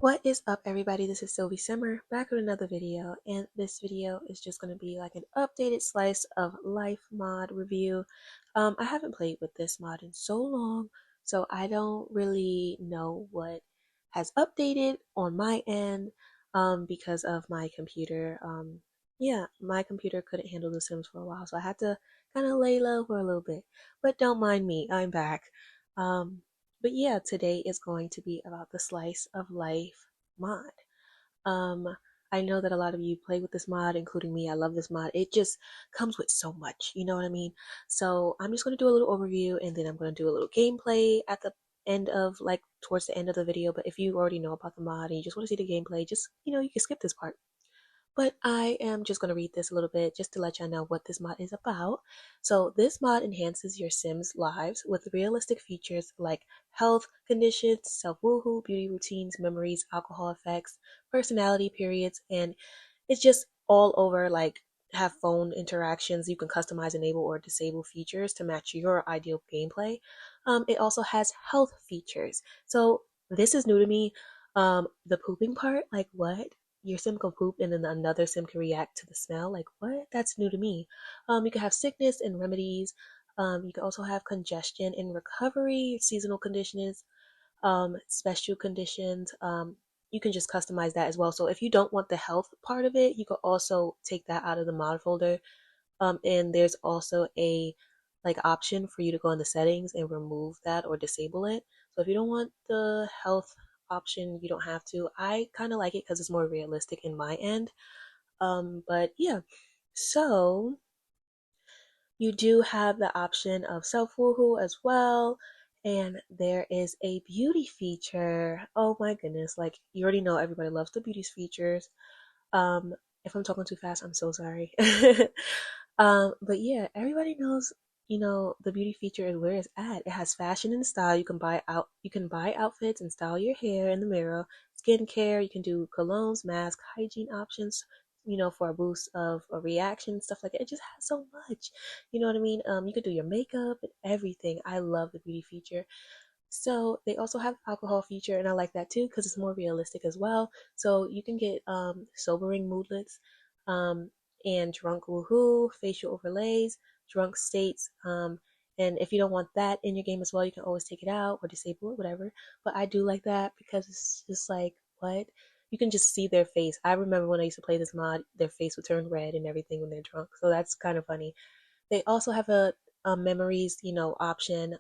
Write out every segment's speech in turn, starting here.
What is up, everybody? This is Sylvie Simmer back with another video, and this video is just going to be like an updated slice of life mod review. I haven't played with this mod in so long, so I don't really know what has updated on my end because of my computer. Yeah, my computer couldn't handle The Sims for a while, so I had to kind of lay low for a little bit. But don't mind me, I'm back. Um, but yeah, today is going to be about the slice of life mod. Um, I know that a lot of you play with this mod, including me. I love this mod. It just comes with so much, you know what I mean? So I'm just going to do a little overview and then I'm going to do a little gameplay at the end of like towards the end of the video. But if you already know about the mod and you just want to see the gameplay, just you can skip this part. But I am just going to read this a little bit just to let y'all know what this mod is about. So, this mod enhances your Sims' lives with realistic features like health conditions, self woohoo, beauty routines, memories, alcohol effects, personality periods, and it's just all over like have phone interactions. You can customize, enable, or disable features to match your ideal gameplay. It also has health features. So, this is new to me. The pooping part, like what? Your sim can poop and then another sim can react to the smell. Like what? That's new to me. You can have sickness and remedies. You can also have congestion and recovery, seasonal conditions, special conditions. You can just customize that as well. So if you don't want the health part of it, you can also take that out of the mod folder. And there's also a like option for you to go in the settings and remove that or disable it. So if you don't want the health option, you don't have to. I kind of like it because it's more realistic in my end. But yeah, so you do have the option of self woohoo as well. And there is a beauty feature. Oh my goodness, like you already know everybody loves the beauty features. Um, if I'm talking too fast, I'm so sorry. But yeah, everybody knows, the beauty feature is where it's at. It has fashion and style. You can buy outfits and style your hair in the mirror, skincare, you can do colognes, masks, hygiene options, for a boost of a reaction, stuff like that. It just has so much. You know what I mean? You could do your makeup and everything. I love the beauty feature. So they also have alcohol feature, and I like that too because it's more realistic as well. So you can get sobering moodlets, um, and drunk woohoo, facial overlays, drunk states. And if you don't want that in your game as well, you can always take it out or disable it, whatever. But I do like that because it's just like what you can just see their face. I remember when I used to play this mod, their face would turn red and everything when they're drunk. So that's kind of funny. They also have a memories, option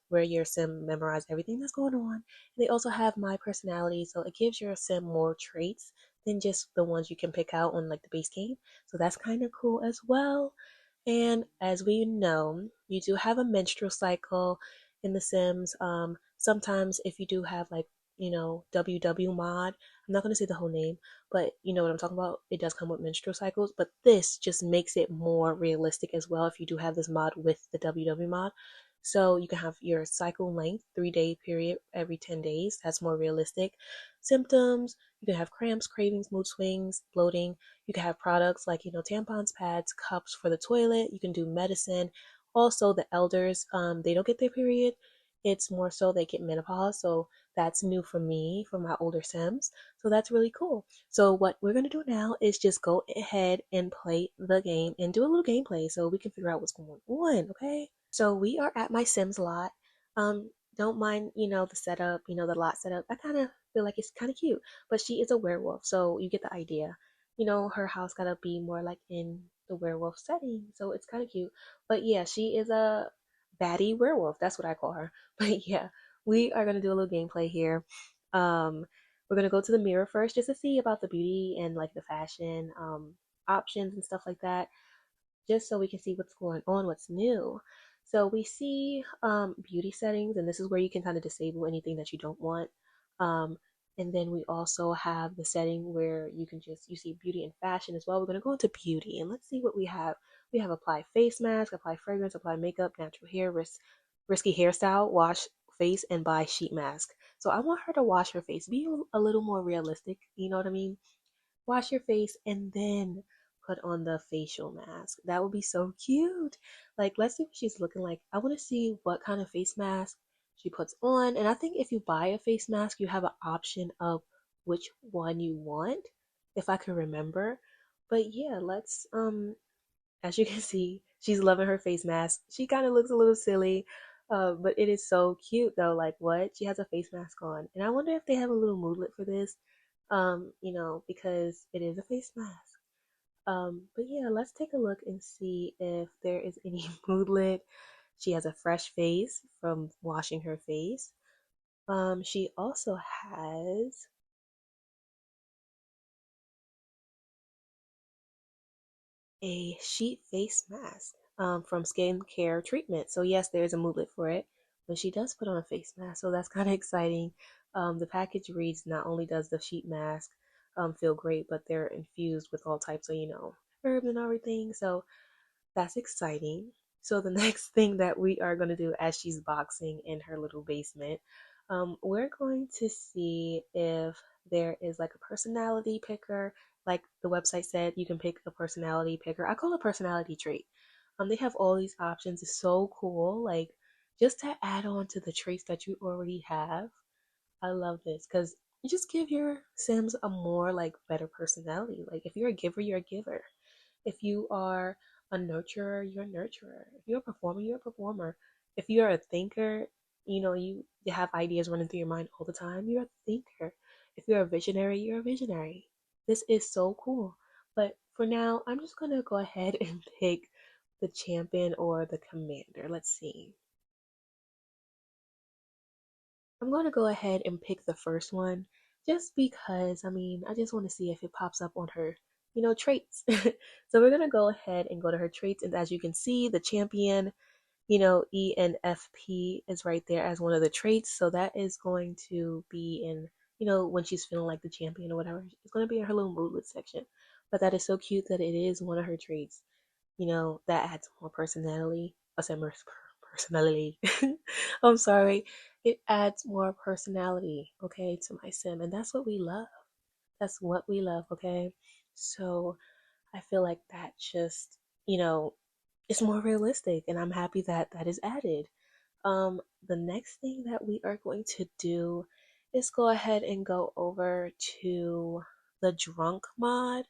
where your sim memorize everything that's going on. They also have my personality, so it gives your sim more traits than just the ones you can pick out on like the base game. So that's kind of cool as well. And as we know, you do have a menstrual cycle in The Sims. Sometimes if you do have like, WW mod, I'm not going to say the whole name, but you know what I'm talking about. It does come with menstrual cycles, but this just makes it more realistic as well if you do have this mod with the WW mod. So you can have your cycle length, 3-day period every 10 days. That's more realistic. Symptoms, you can have cramps, cravings, mood swings, bloating. You can have products like, tampons, pads, cups for the toilet. You can do medicine. Also, the elders, they don't get their period. It's more so they get menopause. So that's new for me, for my older Sims. So that's really cool. So what we're going to do now is just go ahead and play the game and do a little gameplay so we can figure out what's going on, okay? So we are at my Sims lot. Don't mind, the setup, the lot setup. I kind of feel like it's kind of cute, but she is a werewolf, so you get the idea. Her house gotta be more like in the werewolf setting, so it's kind of cute. But yeah, she is a baddie werewolf. That's what I call her. But yeah, we are gonna do a little gameplay here. Um, we're gonna go to the mirror first just to see about the beauty and like the fashion options and stuff like that, just so we can see what's going on, what's new. So we see beauty settings, and this is where you can kind of disable anything that you don't want. Um, and then we also have the setting where you see beauty and fashion as well. We're going to go into beauty and let's see what we have. We have apply face mask, apply fragrance, apply makeup, natural hair, risky hairstyle, wash face, and buy sheet mask. So I want her to wash her face, be a little more realistic. You know what I mean? Wash your face and then put on the facial mask. That would be so cute. Like, let's see what she's looking like. I want to see what kind of face mask she puts on. And I think if you buy a face mask, you have an option of which one you want, if I can remember. But yeah, let's as you can see, she's loving her face mask. She kind of looks a little silly, but it is so cute though. Like what? She has a face mask on, and I wonder if they have a little moodlet for this. Because it is a face mask. But yeah, let's take a look and see if there is any moodlet. She has a fresh face from washing her face. She also has a sheet face mask from skincare treatment. So yes, there's a moodlet for it, but she does put on a face mask, so that's kind of exciting. The package reads, not only does the sheet mask feel great, but they're infused with all types of, herbs and everything. So that's exciting. So the next thing that we are going to do as she's boxing in her little basement, we're going to see if there is like a personality picker. Like the website said, you can pick a personality picker. I call it personality trait. They have all these options. It's so cool. Like just to add on to the traits that you already have. I love this because you just give your Sims a more like better personality. Like if you're a giver, you're a giver. If you are a nurturer, you're a nurturer. If you're a performer, you're a performer. If you're a thinker, you have ideas running through your mind all the time, you're a thinker. If you're a visionary, you're a visionary. This is so cool. But for now, I'm just going to go ahead and pick the champion or the commander. Let's see. I'm going to go ahead and pick the first one just because, I just want to see if it pops up on her, traits. So we're going to go ahead and go to her traits. And as you can see, the champion, ENFP is right there as one of the traits. So that is going to be in, when she's feeling like the champion or whatever, it's going to be in her little moodlet section. But that is so cute that it is one of her traits. That adds more personality. I said more personality. I'm sorry. It adds more personality, okay, to my sim. And that's what we love. That's what we love, okay? So I feel like that just, it's more realistic. And I'm happy that that is added. The next thing that we are going to do is go ahead and go over to the drunk mod.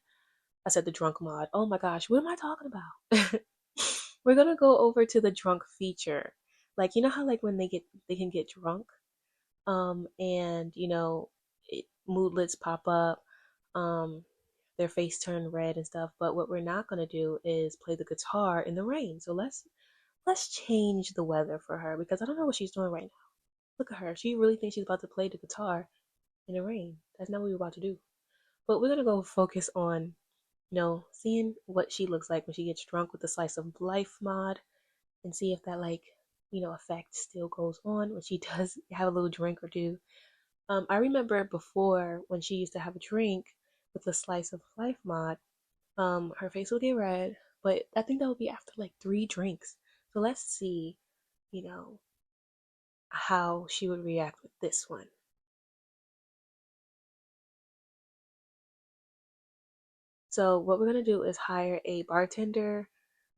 I said the drunk mod. Oh my gosh, what am I talking about? We're gonna go over to the drunk feature. Like you know how like when they can get drunk, and moodlets pop up, um, their face turn red and stuff. But what we're not gonna do is play the guitar in the rain. So let's change the weather for her because I don't know what she's doing right now. Look at her. She really thinks she's about to play the guitar in the rain. That's not what we're about to do. But we're gonna go focus on seeing what she looks like when she gets drunk with the slice of life mod and see if that like, effect still goes on when she does have a little drink or two. I remember before when she used to have a drink with the slice of life mod, her face would get red, but I think that would be after like 3 drinks. So let's see, you know, how she would react with this one. So what we're gonna do is hire a bartender.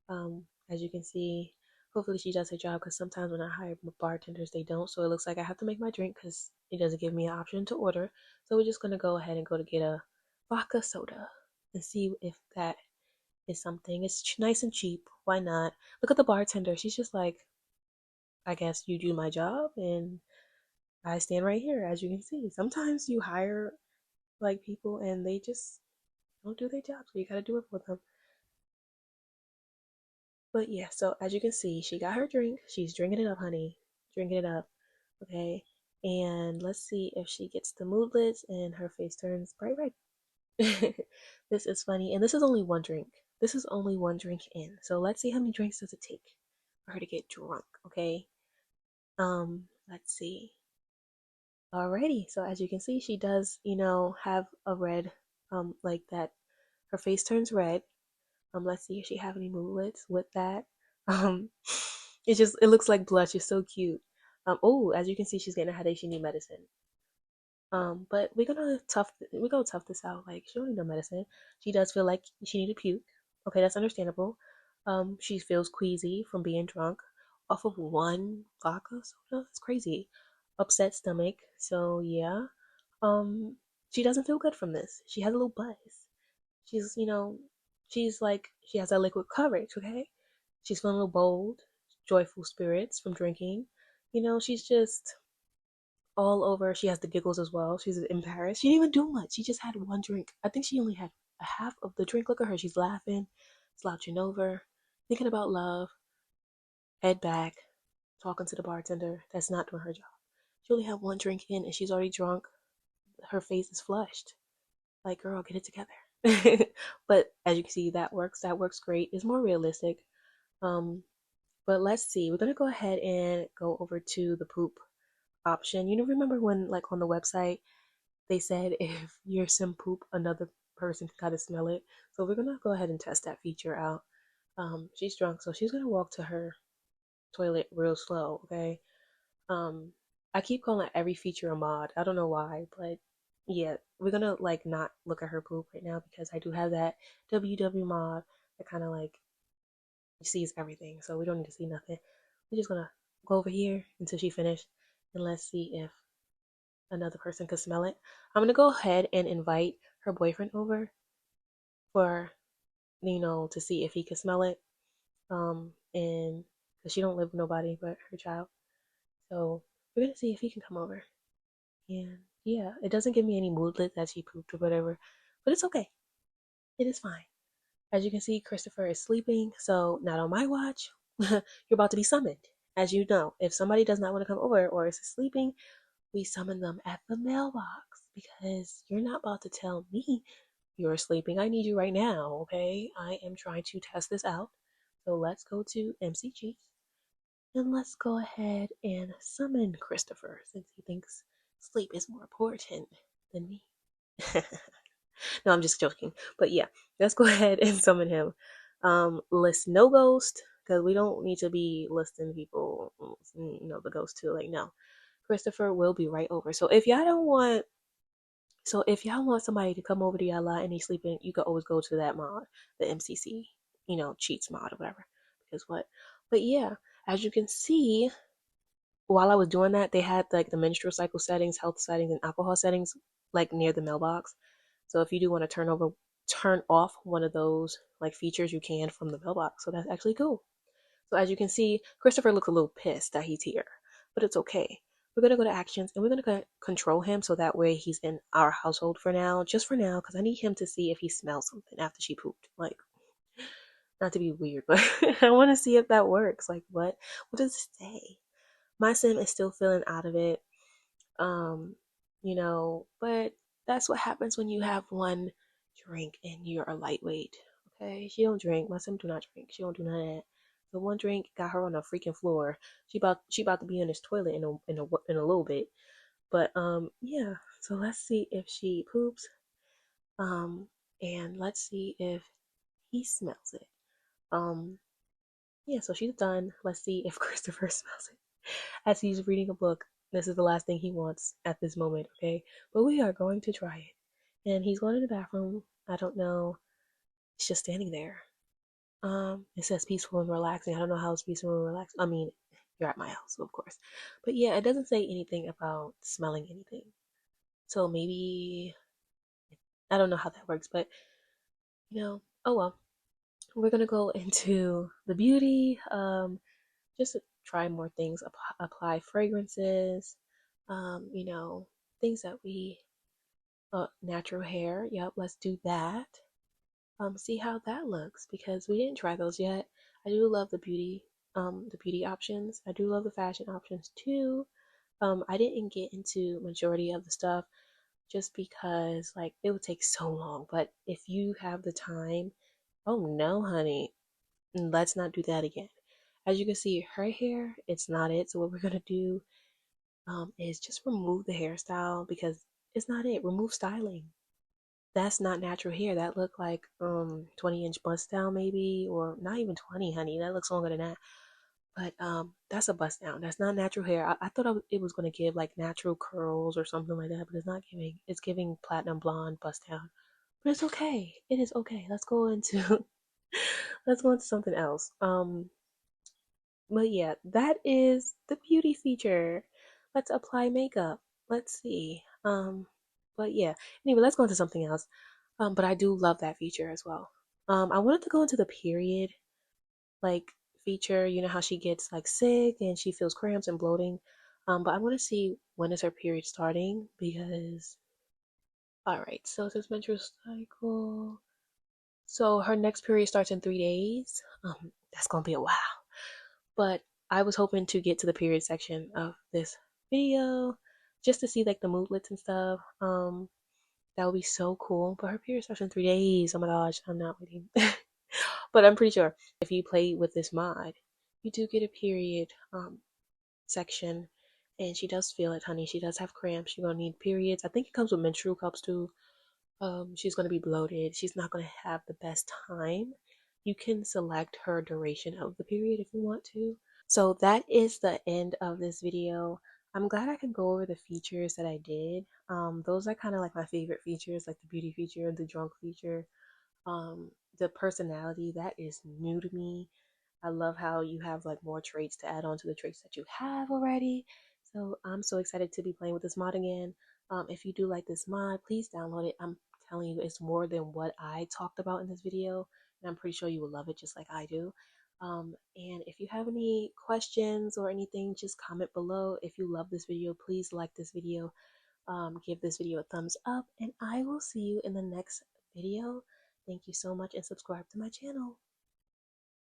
As you can see, hopefully she does her job because sometimes when I hire bartenders, they don't. So it looks like I have to make my drink because it doesn't give me an option to order. So we're just gonna go ahead and go to get a vodka soda and see if that is something. It's nice and cheap. Why not? Look at the bartender. She's just like, I guess you do my job and I stand right here. As you can see, sometimes you hire like people and they just don't do their job, so you gotta do it for them. But yeah, so as you can see, she got her drink. She's drinking it up, honey. Drinking it up. Okay. And let's see if she gets the moodlets and her face turns bright red. This is funny. And this is only one drink. This is only one drink in. So let's see how many drinks does it take for her to get drunk. Okay. Let's see. Alrighty. So as you can see, she does, have a red, like that. Her face turns red. Let's see if she have any moodlets with that. Um, it looks like blush. It's so cute. Oh, as you can see, she's getting a headache. She need medicine. But we're gonna tough this out. Like she don't need no medicine. She does feel like she need to puke. Okay, that's understandable. She feels queasy from being drunk off of one vodka soda. It's crazy. Upset stomach. So yeah. Um, she doesn't feel good from this. She has a little buzz. She's, she's like, she has that liquid courage, okay? She's feeling a little bold, joyful spirits from drinking. She's just all over. She has the giggles as well. She's embarrassed. She didn't even do much. She just had one drink. I think she only had a half of the drink. Look at her. She's laughing, slouching over, thinking about love, head back, talking to the bartender. That's not doing her job. She only had one drink in and she's already drunk. Her face is flushed. Like, girl, get it together. But as you can see, that works. That works great. It's more realistic. Um, but let's see. We're gonna go ahead and go over to the poop option. Remember when, like, on the website, they said if you're some poop, another person can kind of smell it. So we're gonna go ahead and test that feature out. She's drunk, so she's gonna walk to her toilet real slow. Okay. Um, I keep calling every feature a mod. I don't know why, but yeah, we're gonna like not look at her poop right now because I do have that WW mod that kind of like sees everything, so we don't need to see nothing. We're just gonna go over here until she finished, and let's see if another person could smell it. I'm gonna go ahead and invite her boyfriend over for to see if he could smell it. And because she don't live with nobody but her child, so we're gonna see if he can come over. And yeah, it doesn't give me any moodlet that she pooped or whatever, but it's okay. It is fine. As you can see, Christopher is sleeping, so not on my watch. You're about to be summoned. As you know, if somebody does not want to come over or is sleeping, we summon them at the mailbox because you're not about to tell me you're sleeping. I need you right now, okay? I am trying to test this out. So let's go to MCG and let's go ahead and summon Christopher since he thinks sleep is more important than me. No, I'm just joking. But yeah, let's go ahead and summon him. List no ghost because we don't need to be listing people, the ghost too. Like, no, Christopher will be right over. So if y'all want somebody to come over to y'all lot and he's sleeping, you can always go to that mod, the MCC, cheats mod or whatever. Because what? But yeah, as you can see, while I was doing that, they had like the menstrual cycle settings, health settings, and alcohol settings like near the mailbox. So if you do want to turn off one of those like features, you can from the mailbox. So that's actually cool. So as you can see, Christopher looks a little pissed that he's here, but it's okay. We're gonna go to actions and we're gonna control him so that way he's in our household for now, just for now, because I need him to see if he smells something after she pooped. Like, not to be weird, but I want to see if that works. Like, what does it say? My sim is still feeling out of it. Um, but that's what happens when you have one drink and you're a lightweight. Okay, she don't drink. My sim do not drink. She don't do none of that. The one drink got her on the freaking floor. She about to be in this toilet in a little bit. But yeah. So let's see if she poops. Um, and let's see if he smells it. Um, yeah. So she's done. Let's see if Christopher smells it as he's reading a book. This is the last thing he wants at this moment, okay? But we are going to try it. And he's going to the bathroom. I don't know. He's just standing there. It says peaceful and relaxing. I don't know how it's peaceful and relaxing. I mean, you're at my house, of course. But yeah, it doesn't say anything about smelling anything. So maybe I don't know how that works, but oh well. We're gonna go into the beauty. Just to try more things, apply fragrances, things that we, natural hair. Yep, let's do that. See how that looks because we didn't try those yet. I do love the beauty options. I do love the fashion options too. I didn't get into majority of the stuff just because like it would take so long. But if you have the time, oh no, honey, let's not do that again. As you can see, her hair, it's not it. So what we're gonna do is just remove the hairstyle because it's not it. Remove styling. That's not natural hair. That look like 20-inch bust down maybe, or not even 20, honey. That looks longer than that. But that's a bust down. That's not natural hair. I thought it was gonna give like natural curls or something like that, but it's not giving. It's giving platinum blonde bust down. But it's okay. It is okay. Let's go into let's go into something else. But yeah, that is the beauty feature. Let's apply makeup. Let's see. But yeah, anyway, let's go into something else. But I do love that feature as well. I wanted to go into the period like feature. You know how she gets like sick and she feels cramps and bloating. But I want to see when is her period starting because all right, so this menstrual cycle. So her next period starts in 3 days. That's gonna be a while. But I was hoping to get to the period section of this video just to see like the moodlets and stuff. That would be so cool. But her period starts in 3 days. Oh my gosh, I'm not waiting. But I'm pretty sure if you play with this mod, you do get a period section. And she does feel it, honey. She does have cramps. She's gonna need periods. I think it comes with menstrual cups too. She's gonna be bloated. She's not gonna have the best time. You can select her duration of the period if you want to. So that is the end of this video. I'm glad I could go over the features that I did. Those are kind of like my favorite features, like the beauty feature, the drunk feature, the personality that is new to me. I love how you have like more traits to add on to the traits that you have already. So I'm so excited to be playing with this mod again. If you do like this mod, please download it. I'm telling you, it's more than what I talked about in this video, and I'm pretty sure you will love it just like I do. And if you have any questions or anything, just comment below. If you love this video, please like this video, give this video a thumbs up, and I will see you in the next video. Thank you so much and subscribe to my channel.